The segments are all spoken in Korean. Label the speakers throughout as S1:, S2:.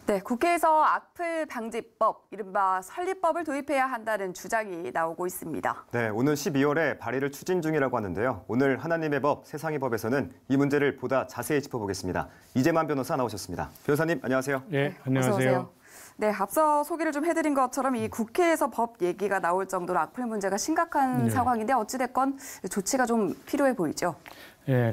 S1: 네, 국회에서 악플 방지법, 이른바 설립법을 도입해야 한다는 주장이 나오고 있습니다.
S2: 네, 오는 12월에 발의를 추진 중이라고 하는데요. 오늘 하나님의 법, 세상의 법에서는 이 문제를 보다 자세히 짚어보겠습니다. 이재만 변호사 나오셨습니다. 변호사님, 안녕하세요.
S3: 네, 안녕하세요.
S1: 어서 오세요. 네, 앞서 소개를 좀 해드린 것처럼 이 국회에서 법 얘기가 나올 정도로 악플 문제가 심각한 상황인데 어찌됐건 조치가 좀 필요해 보이죠.
S3: 예,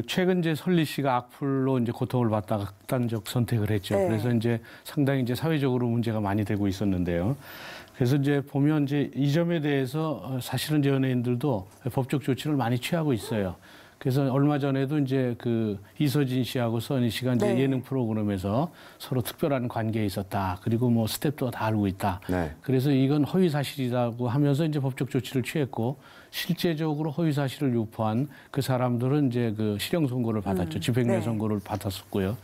S3: 최근 이제 설리 씨가 악플로 이제 고통을 받다가 극단적 선택을 했죠.
S1: 네.
S3: 그래서 이제 상당히 이제 사회적으로 문제가 많이 되고 있었는데요. 그래서 이제 보면 이제 이 점에 대해서 사실은 이제 연예인들도 법적 조치를 많이 취하고 있어요. 그래서 얼마 전에도 이제 이서진 씨하고 써니 씨가 이제
S1: 네.
S3: 예능 프로그램에서 서로 특별한 관계에 있었다. 그리고 뭐 스텝도 다 알고 있다.
S2: 네.
S3: 그래서 이건 허위 사실이라고 하면서 이제 법적 조치를 취했고 실제적으로 허위 사실을 유포한 그 사람들은 이제 실형 선고를 받았죠. 집행유예
S1: 네.
S3: 선고를 받았었고요.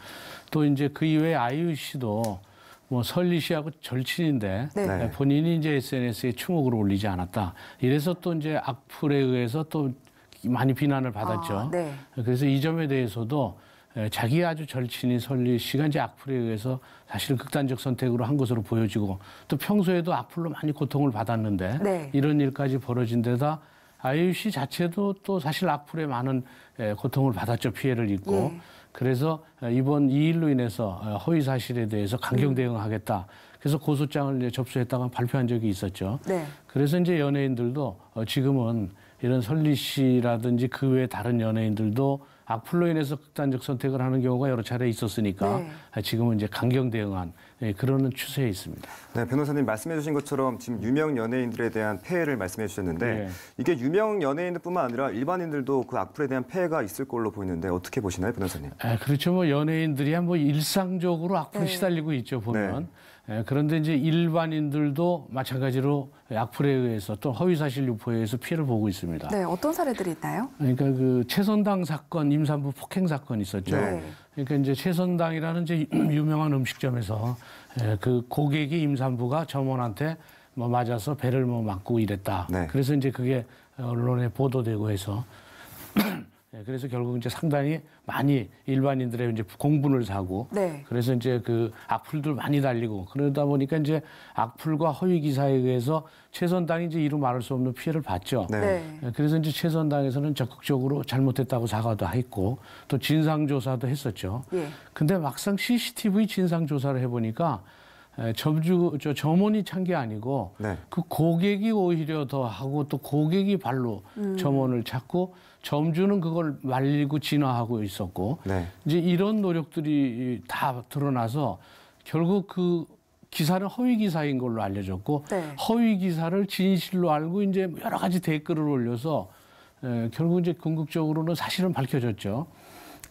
S3: 또 이제 그 이외에 아이유 씨도 뭐 설리 씨하고 절친인데
S1: 네.
S3: 본인이 이제 SNS에 추목을 올리지 않았다. 이래서 또 이제 악플에 의해서 또 많이 비난을 받았죠.
S1: 네.
S3: 그래서 이 점에 대해서도 자기 아주 절친인 설리 씨가 이제 악플에 의해서 사실 극단적 선택으로 한 것으로 보여지고 또 평소에도 악플로 많이 고통을 받았는데
S1: 네.
S3: 이런 일까지 벌어진 데다 아이유 씨 자체도 또 사실 악플에 많은 고통을 받았죠. 피해를 입고.
S1: 예.
S3: 그래서 이번 이 일로 인해서 허위 사실에 대해서 강경 대응하겠다. 그래서 고소장을 이제 접수했다가 발표한 적이 있었죠.
S1: 네.
S3: 그래서 이제 연예인들도 지금은 이런 설리 씨라든지 그 외 다른 연예인들도 악플로 인해서 극단적 선택을 하는 경우가 여러 차례 있었으니까
S1: 네.
S3: 지금은 이제 강경 대응한 그런 추세에 있습니다.
S2: 네, 변호사님 말씀해 주신 것처럼 지금 유명 연예인들에 대한 폐해를 말씀해 주셨는데
S3: 네.
S2: 이게 유명 연예인들뿐만 아니라 일반인들도 그 악플에 대한 폐해가 있을 걸로 보이는데 어떻게 보시나요, 변호사님?
S3: 그렇죠. 뭐 연예인들이야 뭐 일상적으로 악플 시달리고 있죠, 보면. 그런데 이제 일반인들도 마찬가지로 악플에 의해서 또 허위 사실 유포에 의해서 피해를 보고 있습니다.
S1: 네, 어떤 사례들이 있나요?
S3: 그러니까 최선당 사건, 임산부 폭행 사건이 있었죠.
S2: 네.
S3: 그러니까 이제 최선당이라는 이제 유명한 음식점에서 그 고객이 임산부가 점원한테 뭐 맞아서 배를 뭐 맞고 이랬다.
S2: 네.
S3: 그래서 이제 그게 언론에 보도되고 해서 그래서 결국 이제 상당히 많이 일반인들의 이제 공분을 사고
S1: 네.
S3: 그래서 이제 악플들 많이 달리고 그러다 보니까 이제 악플과 허위 기사에 의해서 최선당이 이제 이루 말할 수 없는 피해를 봤죠.
S2: 네.
S3: 그래서 이제 최선당에서는 적극적으로 잘못했다고 사과도 했고 또 진상조사도 했었죠.
S1: 예.
S3: 근데 막상 CCTV 진상조사를 해보니까 점원이 찬 게 아니고
S2: 네.
S3: 그 고객이 오히려 더 하고 또 고객이 발로 점원을 찾고 점주는 그걸 말리고 진화하고 있었고
S2: 네.
S3: 이제 이런 노력들이 다 드러나서 결국 그 기사는 허위 기사인 걸로 알려졌고
S1: 네.
S3: 허위 기사를 진실로 알고 이제 여러 가지 댓글을 올려서 결국 이제 궁극적으로는 사실은 밝혀졌죠.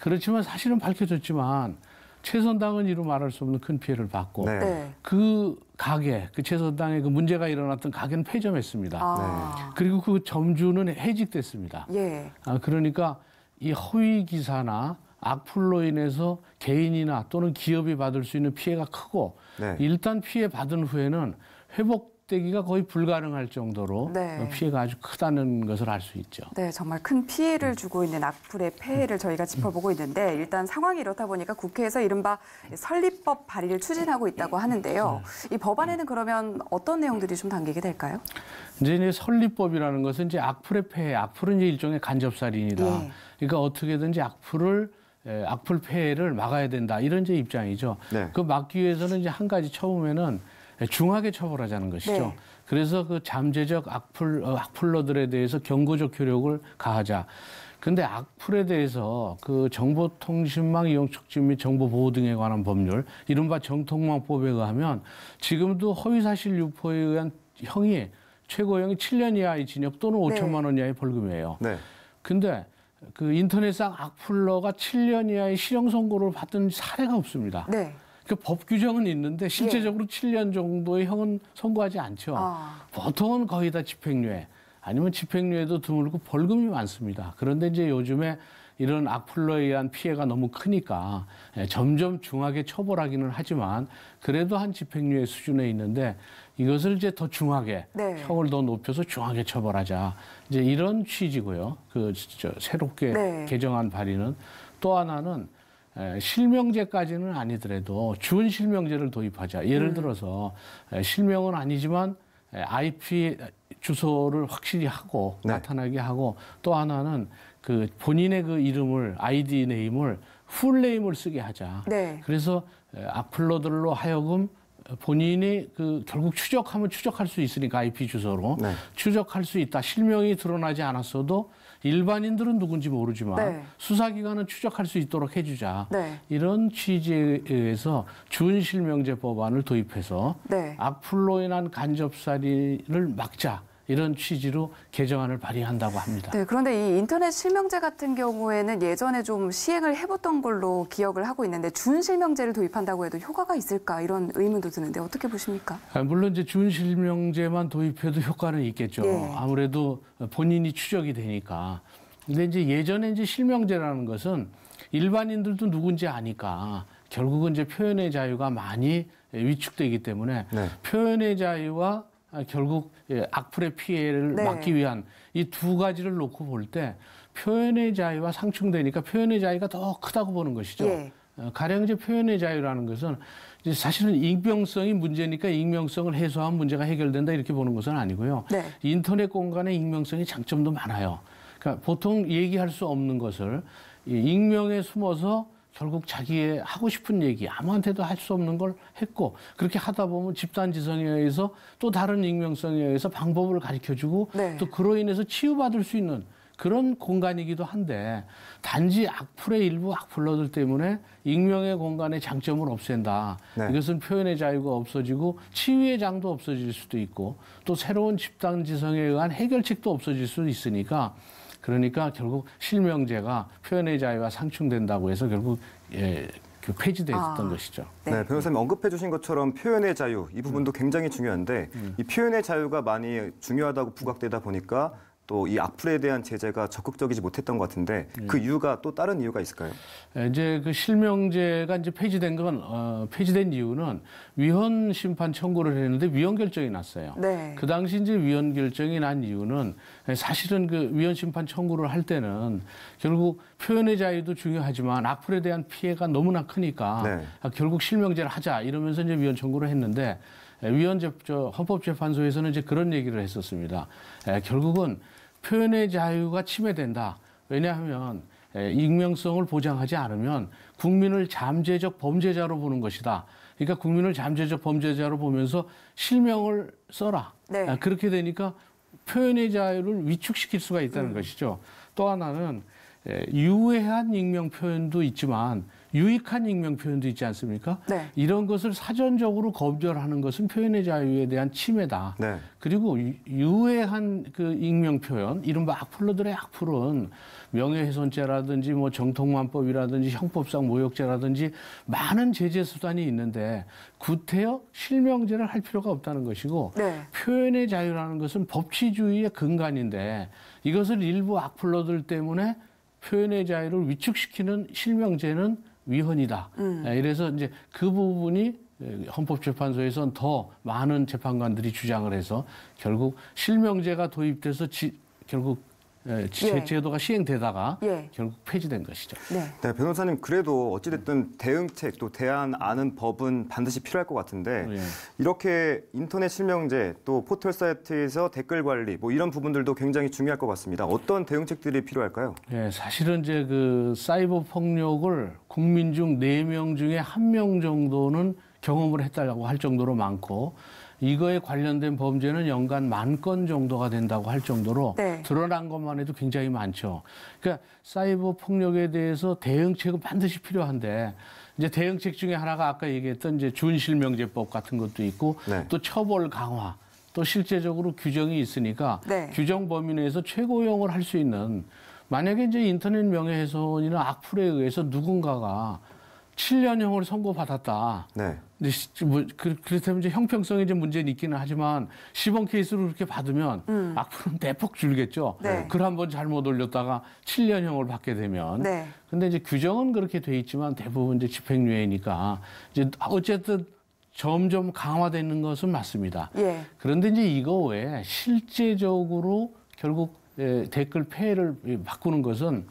S3: 그렇지만 사실은 밝혀졌지만 최선당은 이루 말할 수 없는 큰 피해를 받고
S1: 네.
S3: 그 가게, 최선당에 문제가 일어났던 가게는 폐점했습니다. 그리고 그 점주는 해직됐습니다.
S1: 예.
S3: 그러니까 이 허위 기사나 악플로 인해서 개인이나 또는 기업이 받을 수 있는 피해가 크고
S2: 네.
S3: 일단 피해 받은 후에는 회복되기가 거의 불가능할 정도로
S1: 네.
S3: 피해가 아주 크다는 것을 알 수 있죠.
S1: 네, 정말 큰 피해를 주고 있는 악플의 폐해를 저희가 짚어보고 있는데 일단 상황이 이렇다 보니까 국회에서 이른바 설립법 발의를 추진하고 있다고 하는데요. 이 법안에는 그러면 어떤 내용들이 좀 담기게 될까요?
S3: 이제 설립법이라는 것은 이제 악플의 폐해, 악플은 이제 일종의 간접살인이다.
S1: 예.
S3: 그러니까 어떻게든지 악플 폐해를 막아야 된다. 이런 이제 입장이죠.
S2: 네.
S3: 그 막기 위해서는 이제 한 가지 처음에는 중하게 처벌하자는 것이죠.
S1: 네.
S3: 그래서 잠재적 악플러들에 대해서 경고적 효력을 가하자. 근데 악플에 대해서 정보통신망 이용 촉진 및 정보 보호 등에 관한 법률, 이른바 정통망법에 의하면 지금도 허위사실 유포에 의한 형이 최고형이 7년 이하의 징역 또는 5천만 원 이하의 벌금이에요.
S2: 네.
S3: 근데 인터넷상 악플러가 7년 이하의 실형 선고를 받은 사례가 없습니다.
S1: 네.
S3: 법 규정은 있는데 실제적으로 7년 정도의 형은 선고하지 않죠. 보통은 거의 다 집행유예 아니면 집행유예도 드물고 벌금이 많습니다. 그런데 이제 요즘에 이런 악플러에 의한 피해가 너무 크니까 점점 중하게 처벌하기는 하지만 그래도 한 집행유예 수준에 있는데 이것을 이제 더 중하게 형을 더 높여서 중하게 처벌하자. 이제 이런 취지고요. 새롭게 개정한 발의는 또 하나는 실명제까지는 아니더라도 준 실명제를 도입하자. 예를 들어서 실명은 아니지만 IP 주소를 확실히 하고
S2: 네.
S3: 나타나게 하고 또 하나는 그 본인의 그 이름을 아이디 네임을 풀네임을 쓰게 하자.
S1: 네.
S3: 그래서 악플러들로 하여금 본인이 그 결국 추적하면 추적할 수 있으니까 IP 주소로
S2: 네.
S3: 추적할 수 있다. 실명이 드러나지 않았어도 일반인들은 누군지 모르지만
S1: 네.
S3: 수사기관은 추적할 수 있도록 해주자.
S1: 네.
S3: 이런 취지에 의해서 준실명제 법안을 도입해서
S1: 네.
S3: 악플로 인한 간접살인을 막자. 이런 취지로 개정안을 발의한다고 합니다.
S1: 네, 그런데 이 인터넷 실명제 같은 경우에는 예전에 좀 시행을 해봤던 걸로 기억을 하고 있는데 준실명제를 도입한다고 해도 효과가 있을까 이런 의문도 드는데 어떻게 보십니까?
S3: 물론 이제 준실명제만 도입해도 효과는 있겠죠.
S1: 예.
S3: 아무래도 본인이 추적이 되니까. 근데 이제 예전에 이제 실명제라는 것은 일반인들도 누군지 아니까 결국은 이제 표현의 자유가 많이 위축되기 때문에
S2: 네.
S3: 표현의 자유와 결국 악플의 피해를
S1: 네.
S3: 막기 위한 이 두 가지를 놓고 볼 때 표현의 자유와 상충되니까 표현의 자유가 더 크다고 보는 것이죠.
S1: 예.
S3: 가령 이제 표현의 자유라는 것은 이제 사실은 익명성이 문제니까 익명성을 해소하면 문제가 해결된다 이렇게 보는 것은 아니고요.
S1: 네.
S3: 인터넷 공간의 익명성의 장점도 많아요. 그러니까 보통 얘기할 수 없는 것을 이 익명에 숨어서 결국 자기의 하고 싶은 얘기 아무한테도 할 수 없는 걸 했고 그렇게 하다 보면 집단지성에 의해서 또 다른 익명성에 의해서 방법을 가르쳐주고
S1: 네.
S3: 또 그로 인해서 치유받을 수 있는 그런 공간이기도 한데 단지 악플의 일부 악플러들 때문에 익명의 공간의 장점을 없앤다.
S2: 네.
S3: 이것은 표현의 자유가 없어지고 치유의 장도 없어질 수도 있고 또 새로운 집단지성에 의한 해결책도 없어질 수도 있으니까 그러니까 결국 실명제가 표현의 자유와 상충된다고 해서 결국 그 폐지됐던 것이죠.
S1: 네.
S2: 네, 변호사님 언급해 주신 것처럼 표현의 자유 이 부분도 굉장히 중요한데 이 표현의 자유가 많이 중요하다고 부각되다 보니까 또 이 악플에 대한 제재가 적극적이지 못했던 것 같은데 그 이유가 또 다른 이유가 있을까요?
S3: 이제 그 실명제가 이제 폐지된 건 폐지된 이유는 위헌 심판 청구를 했는데 위헌 결정이 났어요.
S1: 네.
S3: 그 당시 이제 위헌 결정이 난 이유는 사실은 그 위헌 심판 청구를 할 때는 결국 표현의 자유도 중요하지만 악플에 대한 피해가 너무나 크니까
S2: 네.
S3: 결국 실명제를 하자 이러면서 이제 위헌 청구를 했는데 헌법재판소에서는 이제 그런 얘기를 했었습니다. 결국은 표현의 자유가 침해된다. 왜냐하면 익명성을 보장하지 않으면 국민을 잠재적 범죄자로 보는 것이다. 그러니까 국민을 잠재적 범죄자로 보면서 실명을 써라.
S1: 네.
S3: 그렇게 되니까 표현의 자유를 위축시킬 수가 있다는 것이죠. 또 하나는 유해한 익명 표현도 있지만 유익한 익명 표현도 있지 않습니까?
S1: 네.
S3: 이런 것을 사전적으로 검열하는 것은 표현의 자유에 대한 침해다.
S2: 네.
S3: 그리고 유해한 그 익명 표현, 이른바 악플러들의 악플은 명예훼손죄라든지 뭐 정통만법이라든지 형법상 모욕죄라든지 많은 제재 수단이 있는데 구태여 실명제를 할 필요가 없다는 것이고
S1: 네. 표현의
S3: 표현의 자유라는 것은 법치주의의 근간인데 이것을 일부 악플러들 때문에 표현의 자유를 위축시키는 실명제는 위헌이다. 이래서 이제 그 부분이 헌법재판소에서는 더 많은 재판관들이 주장을 해서 결국 실명제가 도입돼서 결국 제도가 시행되다가
S1: 예.
S3: 결국 폐지된 것이죠.
S1: 네.
S2: 네, 변호사님 그래도 어찌됐든 대응책 또 대안하는 법은 반드시 필요할 것 같은데
S3: 예.
S2: 이렇게 인터넷 실명제 또 포털 사이트에서 댓글 관리 뭐 이런 부분들도 굉장히 중요할 것 같습니다. 어떤 대응책들이 필요할까요?
S3: 예, 사실은 이제 그 사이버 폭력을 국민 중 4명 중에 1명 정도는 경험을 했다고 할 정도로 많고 이거에 관련된 범죄는 연간 10,000건 정도가 된다고 할 정도로
S1: 네.
S3: 드러난 것만 해도 굉장히 많죠. 그러니까 사이버 폭력에 대해서 대응책은 반드시 필요한데 이제 대응책 중에 하나가 아까 얘기했던 이제 준실명제법 같은 것도 있고
S2: 네.
S3: 또 처벌 강화 또 실제적으로 규정이 있으니까
S1: 네.
S3: 규정 범위 내에서 최고형을 할 수 있는 만약에 이제 인터넷 명예훼손이나 악플에 의해서 누군가가 7년형을 선고받았다.
S2: 네.
S3: 근데 뭐 그렇다면 이제 형평성에 이제 문제는 있기는 하지만 시범 케이스로 그렇게 받으면 악플은 대폭 줄겠죠.
S1: 네.
S3: 글 한 번 잘못 올렸다가 7년형을 받게 되면.
S1: 네.
S3: 근데 이제 규정은 그렇게 돼 있지만 대부분 이제 집행유예니까 이제 어쨌든 점점 강화되는 것은 맞습니다.
S1: 예.
S3: 그런데 이제 이거 외에 실제적으로 결국 댓글 폐해를 바꾸는 것은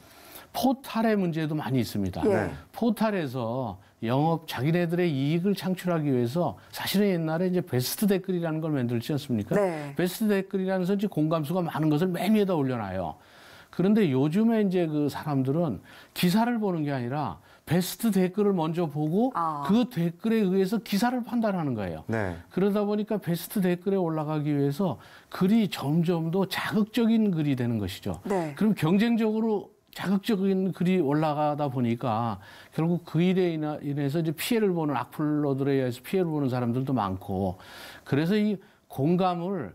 S3: 포탈의 문제도 많이 있습니다.
S1: 예.
S3: 포탈에서 영업 자기네들의 이익을 창출하기 위해서 사실은 옛날에 이제 베스트 댓글이라는 걸 만들지 않습니까?
S1: 네.
S3: 베스트 댓글이라면서 이제 공감수가 많은 것을 맨 위에다 올려놔요. 그런데 요즘에 이제 그 사람들은 기사를 보는 게 아니라 베스트 댓글을 먼저 보고 그 댓글에 의해서 기사를 판단하는 거예요.
S2: 네.
S3: 그러다 보니까 베스트 댓글에 올라가기 위해서 글이 점점 더 자극적인 글이 되는 것이죠.
S1: 네.
S3: 그럼 경쟁적으로 자극적인 글이 올라가다 보니까 결국 그 일에 인해서 이제 피해를 보는 악플러들에 의해서 피해를 보는 사람들도 많고 그래서 이 공감을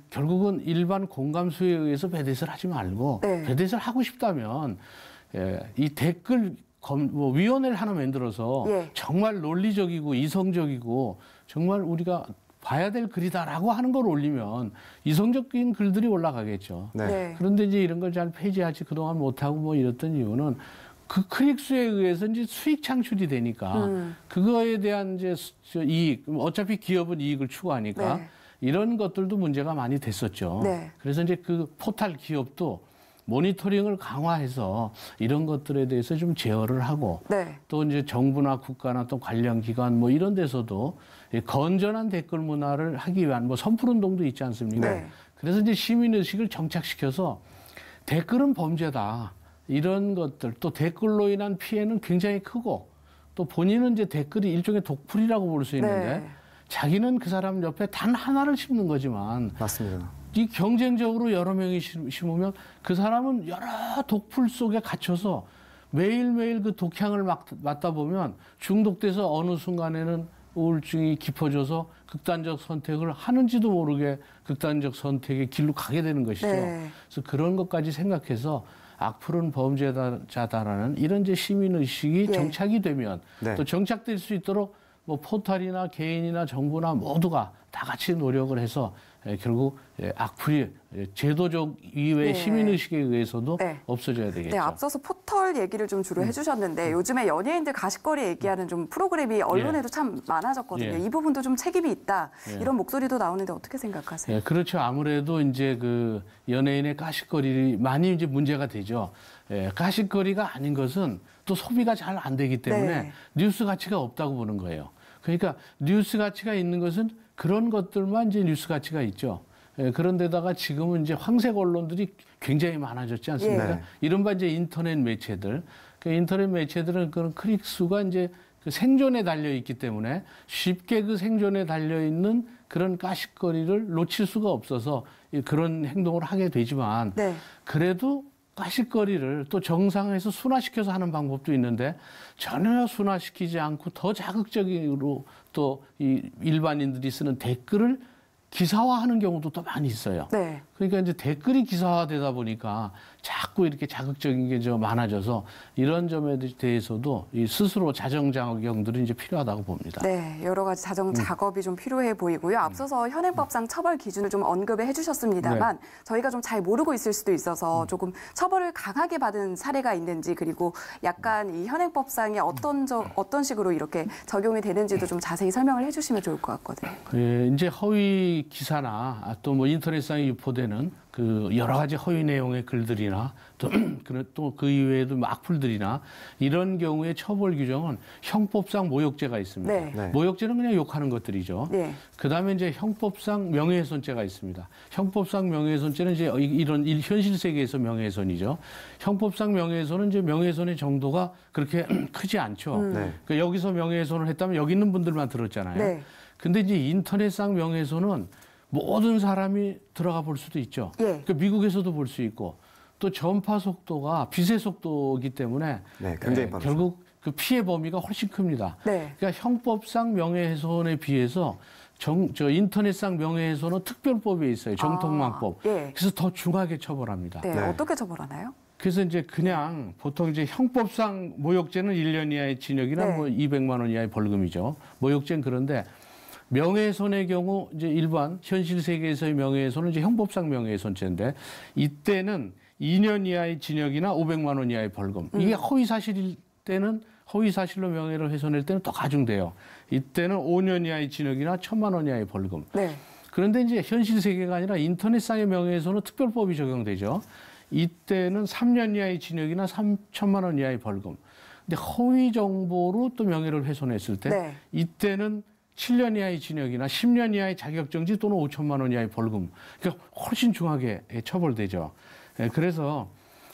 S3: 결국은 일반 공감수에 의해서 배댓을 하지 말고
S1: 네.
S3: 배댓을 하고 싶다면 이 댓글 위원회를 하나 만들어서
S1: 예.
S3: 정말 논리적이고 이성적이고 정말 우리가 봐야 될 글이다라고 하는 걸 올리면 이성적인 글들이 올라가겠죠.
S2: 네.
S1: 네.
S3: 그런데 이제 이런 걸 잘 폐지하지 그동안 못하고 뭐 이랬던 이유는 그 클릭수에 의해서 이제 수익 창출이 되니까 그거에 대한 이제 이익, 어차피 기업은 이익을 추구하니까
S1: 네.
S3: 이런 것들도 문제가 많이 됐었죠.
S1: 네.
S3: 그래서 이제 그 포탈 기업도 모니터링을 강화해서 이런 것들에 대해서 좀 제어를 하고
S1: 네.
S3: 또 이제 정부나 국가나 또 관련 기관 뭐 이런 데서도 이 건전한 댓글 문화를 하기 위한 뭐 선풀 운동도 있지 않습니까?
S1: 네.
S3: 그래서 이제 시민 의식을 정착시켜서 댓글은 범죄다. 이런 것들 또 댓글로 인한 피해는 굉장히 크고 또 본인은 이제 댓글이 일종의 독풀이라고 볼 수 있는데
S1: 네.
S3: 자기는 그 사람 옆에 단 하나를 심는 거지만
S2: 맞습니다.
S3: 이 경쟁적으로 여러 명이 심으면 그 사람은 여러 독풀 속에 갇혀서 매일매일 그 독향을 맡다 보면 중독돼서 어느 순간에는 우울증이 깊어져서 극단적 선택을 하는지도 모르게 극단적 선택의 길로 가게 되는 것이죠.
S1: 네.
S3: 그래서 그런 것까지 생각해서 악플은 범죄자다라는 이런 이제 시민의식이
S1: 예.
S3: 정착이 되면
S2: 네.
S3: 또 정착될 수 있도록 뭐 포탈이나 개인이나 정부나 모두가 다 같이 노력을 해서 결국 악플이 제도적 이외의
S1: 네.
S3: 시민의식에 의해서도
S1: 네.
S3: 없어져야 되겠죠.
S1: 네, 앞서서 포털 얘기를 좀 주로 해주셨는데 요즘에 연예인들 가십거리 얘기하는 좀 프로그램이 언론에도 참 많아졌거든요.
S3: 예.
S1: 이 부분도 좀 책임이 있다.
S3: 예.
S1: 이런 목소리도 나오는데 어떻게 생각하세요?
S3: 예, 그렇죠. 아무래도 이제 그 연예인의 가십거리 많이 이제 문제가 되죠. 가십거리가 아닌 것은 또 소비가 잘 안 되기 때문에
S1: 네.
S3: 뉴스 가치가 없다고 보는 거예요. 그러니까 뉴스 가치가 있는 것은 그런 것들만 이제 뉴스 가치가 있죠. 그런데다가 지금은 이제 황색 언론들이 굉장히 많아졌지 않습니까?
S2: 예.
S3: 이른바 이제 인터넷 매체들. 그 인터넷 매체들은 그런 클릭 수가 이제 그 생존에 달려 있기 때문에 쉽게 그 생존에 달려 있는 그런 가십거리를 놓칠 수가 없어서 그런 행동을 하게 되지만
S1: 네.
S3: 그래도 가십거리를 또 정상에서 순화시켜서 하는 방법도 있는데 전혀 순화시키지 않고 더 자극적으로 또 이 일반인들이 쓰는 댓글을 기사화하는 경우도 또 많이 있어요.
S1: 네.
S3: 그러니까 이제 댓글이 기사화되다 보니까 자꾸 이렇게 자극적인 게 많아져서 이런 점에 대해서도 이 스스로 자정작용들이 이제 필요하다고 봅니다.
S1: 네, 여러 가지 자정 작업이 좀 필요해 보이고요. 앞서서 현행법상 처벌 기준을 좀 언급을 해주셨습니다만 저희가 좀 잘 모르고 있을 수도 있어서 조금 처벌을 강하게 받은 사례가 있는지 그리고 약간 이 현행법상에 어떤 식으로 이렇게 적용이 되는지도 좀 자세히 설명을 해주시면 좋을 것 같거든요.
S3: 예, 이제 허위 기사나 또 뭐 인터넷상에 유포되는 그 여러 가지 허위 내용의 글들이나 또 그 이외에도 뭐 악플들이나 이런 경우에 처벌 규정은 형법상 모욕죄가 있습니다.
S1: 네.
S2: 네.
S3: 모욕죄는 그냥 욕하는 것들이죠.
S1: 네.
S3: 그다음에 이제 형법상 명예훼손죄가 있습니다. 형법상 명예훼손죄는 이제 이런 현실 세계에서 명예훼손이죠. 형법상 명예훼손은 이제 명예훼손의 정도가 그렇게 크지 않죠.
S2: 네.
S3: 그러니까 여기서 명예훼손을 했다면 여기 있는 분들만 들었잖아요.
S1: 네.
S3: 근데 이제 인터넷상 명예훼손은 모든 사람이 들어가 볼 수도 있죠.
S1: 예.
S3: 그러니까 미국에서도 볼 수 있고 또 전파 속도가 빛의 속도이기 때문에
S2: 네, 굉장히 빠르죠.
S3: 결국 그 피해 범위가 훨씬 큽니다.
S1: 네.
S3: 그러니까 형법상 명예훼손에 비해서 인터넷상 명예훼손은 특별법에 있어요. 정통망법.
S1: 예.
S3: 그래서 더 중하게 처벌합니다.
S1: 네.
S2: 네.
S1: 어떻게 처벌하나요?
S3: 그래서 이제 그냥 보통 이제 형법상 모욕죄는 1년 이하의 징역이나
S1: 네.
S3: 뭐 200만 원 이하의 벌금이죠. 모욕죄는 그런데 명예훼손의 경우 이제 일반 현실 세계에서의 명예훼손은 이제 형법상 명예훼손죄인데 이때는 2년 이하의 징역이나 500만 원 이하의 벌금. 이게 허위 사실일 때는 허위 사실로 명예를 훼손할 때는 더 가중돼요. 이때는 5년 이하의 징역이나 1,000만 원 이하의 벌금.
S1: 네.
S3: 그런데 이제 현실 세계가 아니라 인터넷상의 명예훼손은 특별법이 적용되죠. 이때는 3년 이하의 징역이나 3천만 원 이하의 벌금. 근데 허위 정보로 또 명예를 훼손했을 때
S1: 네.
S3: 이때는 7년 이하의 징역이나 10년 이하의 자격정지 또는 5천만 원 이하의 벌금. 그러니까 훨씬 중하게 처벌되죠. 그래서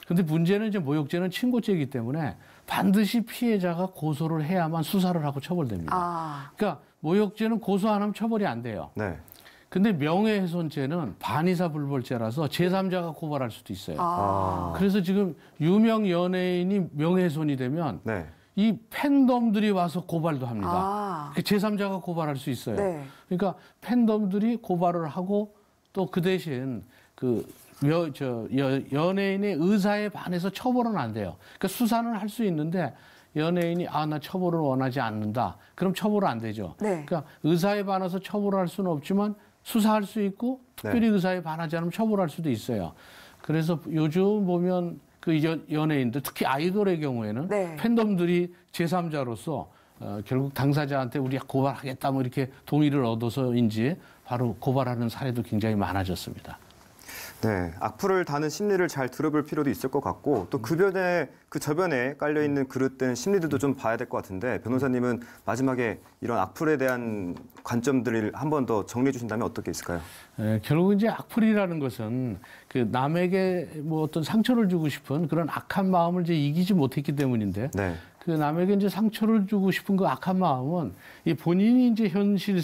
S3: 근데 문제는 이제 모욕죄는 친고죄이기 때문에 반드시 피해자가 고소를 해야만 수사를 하고 처벌됩니다. 그러니까 모욕죄는 고소 안 하면 처벌이 안 돼요.
S2: 네.
S3: 근데 명예훼손죄는 반의사 불벌죄라서 제3자가 고발할 수도 있어요. 그래서 지금 유명 연예인이 명예훼손이 되면
S2: 네.
S3: 이 팬덤들이 와서 고발도 합니다. 제3자가 고발할 수 있어요.
S1: 네.
S3: 그러니까 팬덤들이 고발을 하고 또 그 대신 그 연예인의 의사에 반해서 처벌은 안 돼요. 그러니까 수사는 할 수 있는데 연예인이 나 처벌을 원하지 않는다. 그럼 처벌은 안 되죠.
S1: 네.
S3: 그러니까 의사에 반해서 처벌할 수는 없지만 수사할 수 있고 특별히 의사에 반하지 않으면 처벌할 수도 있어요. 그래서 요즘 보면 그 연예인들 특히 아이돌의 경우에는
S1: 네.
S3: 팬덤들이 제3자로서 결국 당사자한테 우리가 고발하겠다 뭐 이렇게 동의를 얻어서인지 바로 고발하는 사례도 굉장히 많아졌습니다.
S2: 네, 악플을 다는 심리를 잘 들어볼 필요도 있을 것 같고 또 그 저변에 깔려 있는 그릇된 심리들도 좀 봐야 될 것 같은데 변호사님은 마지막에 이런 악플에 대한 관점들을 한 번 더 정리해 주신다면 어떻게 있을까요?
S3: 결국 이제 악플이라는 것은 그 남에게 뭐 어떤 상처를 주고 싶은 그런 악한 마음을 이제 이기지 못했기 때문인데
S2: 네.
S3: 그 남에게 이제 상처를 주고 싶은 그 악한 마음은 이 본인이 이제 현실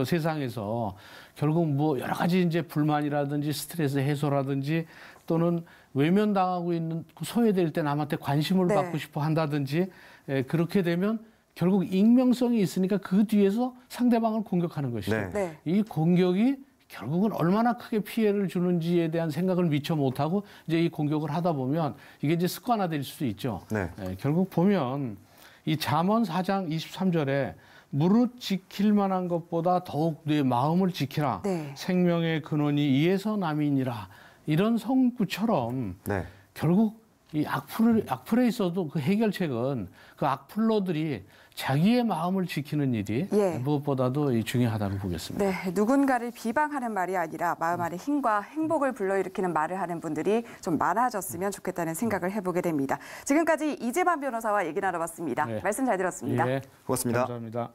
S3: 세상에서 결국 뭐 여러 가지 이제 불만이라든지 스트레스 해소라든지 또는 외면당하고 있는 소외될 때 남한테 관심을
S1: 네.
S3: 받고 싶어 한다든지 그렇게 되면 결국 익명성이 있으니까 그 뒤에서 상대방을 공격하는 것이죠.
S2: 네.
S1: 네.
S3: 이 공격이 결국은 얼마나 크게 피해를 주는지에 대한 생각을 미처 못하고 이제 이 공격을 하다 보면 이게 이제 습관화될 수도 있죠.
S2: 네.
S3: 결국 보면 이 잠언 4장 23절에 무릇 지킬 만한 것보다 더욱 내 마음을 지키라.
S1: 네.
S3: 생명의 근원이 이에서 남이니라. 이런 성구처럼
S2: 네.
S3: 결국 이 악플에 있어도 그 해결책은 그 악플러들이 자기의 마음을 지키는 일이
S1: 예.
S3: 무엇보다도 중요하다고 보겠습니다.
S1: 네, 누군가를 비방하는 말이 아니라 마음 안에 힘과 행복을 불러일으키는 말을 하는 분들이 좀 많아졌으면 좋겠다는 생각을 해보게 됩니다. 지금까지 이재만 변호사와 얘기 나눠봤습니다.
S3: 네.
S1: 말씀 잘 들었습니다.
S3: 예,
S2: 고맙습니다.
S3: 감사합니다.